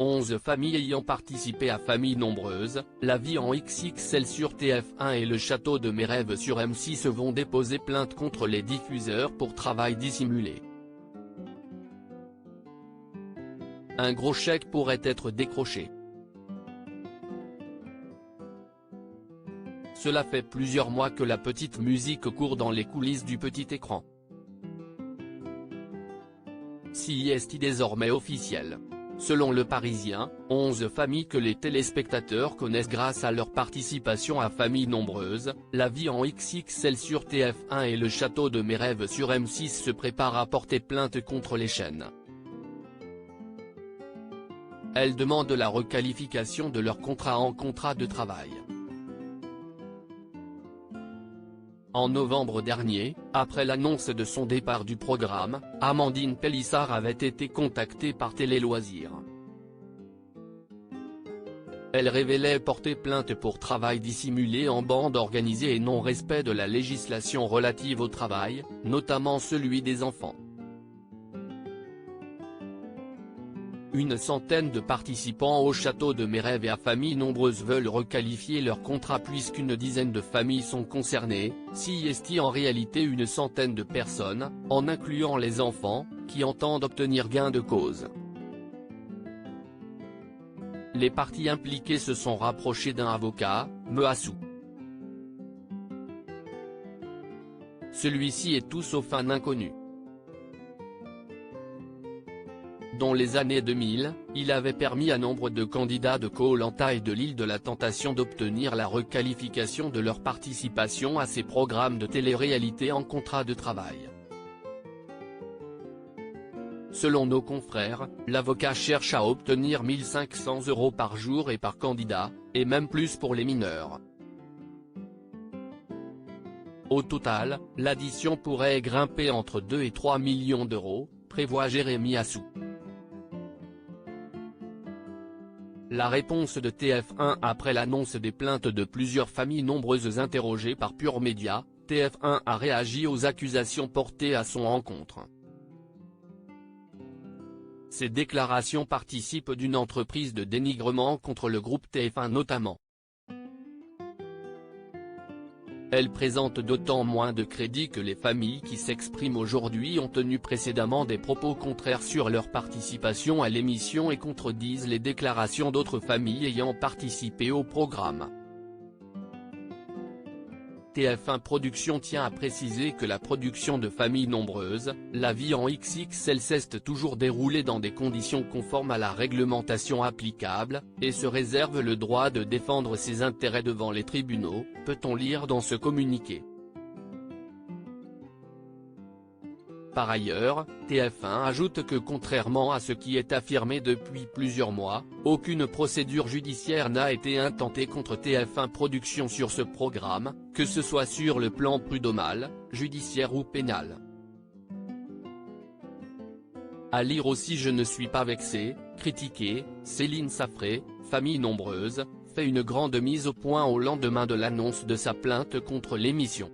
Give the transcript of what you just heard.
11 familles ayant participé à Famille nombreuse, la vie en XXL sur TF1 et le château de mes rêves sur M6 vont déposer plainte contre les diffuseurs pour travail dissimulé. Un gros chèque pourrait être décroché. Cela fait plusieurs mois que la petite musique court dans les coulisses du petit écran. Si est désormais officiel. Selon Le Parisien, 11 familles que les téléspectateurs connaissent grâce à leur participation à Famille nombreuse, la vie en XXL sur TF1 et le château de mes rêves sur M6 se préparent à porter plainte contre les chaînes. Elles demandent la requalification de leur contrat en contrat de travail. En novembre dernier, après l'annonce de son départ du programme, Amandine Pélissard avait été contactée par Télé Loisirs. Elle révélait porter plainte pour travail dissimulé en bande organisée et non-respect de la législation relative au travail, notamment celui des enfants. Une centaine de participants au château de mes rêves et à Famille nombreuse veulent requalifier leur contrat puisqu'une dizaine de familles sont concernées, si est en réalité une centaine de personnes, en incluant les enfants, qui entendent obtenir gain de cause. Les parties impliquées se sont rapprochées d'un avocat, Meassou. Celui-ci est tout sauf un inconnu. Dans les années 2000, il avait permis à nombre de candidats de Koh-Lanta et de l'île de la Tentation d'obtenir la requalification de leur participation à ces programmes de télé-réalité en contrat de travail. Selon nos confrères, l'avocat cherche à obtenir 1 500 € par jour et par candidat, et même plus pour les mineurs. Au total, l'addition pourrait grimper entre 2 et 3 millions d'euros, prévoit Jérémy Assou. La réponse de TF1 après l'annonce des plaintes de plusieurs familles nombreuses interrogées par Pure Média, TF1 a réagi aux accusations portées à son encontre. Ces déclarations participent d'une entreprise de dénigrement contre le groupe TF1 notamment. Elles présentent d'autant moins de crédit que les familles qui s'expriment aujourd'hui ont tenu précédemment des propos contraires sur leur participation à l'émission et contredisent les déclarations d'autres familles ayant participé au programme. TF1 Productions tient à préciser que la production de Famille nombreuse, la vie en XXL s'est toujours déroulée dans des conditions conformes à la réglementation applicable, et se réserve le droit de défendre ses intérêts devant les tribunaux, peut-on lire dans ce communiqué. Par ailleurs, TF1 ajoute que contrairement à ce qui est affirmé depuis plusieurs mois, aucune procédure judiciaire n'a été intentée contre TF1 Productions sur ce programme, que ce soit sur le plan prud'homal, judiciaire ou pénal. À lire aussi Je ne suis pas vexé, critiqué, Céline Safré, Famille nombreuse, fait une grande mise au point au lendemain de l'annonce de sa plainte contre l'émission.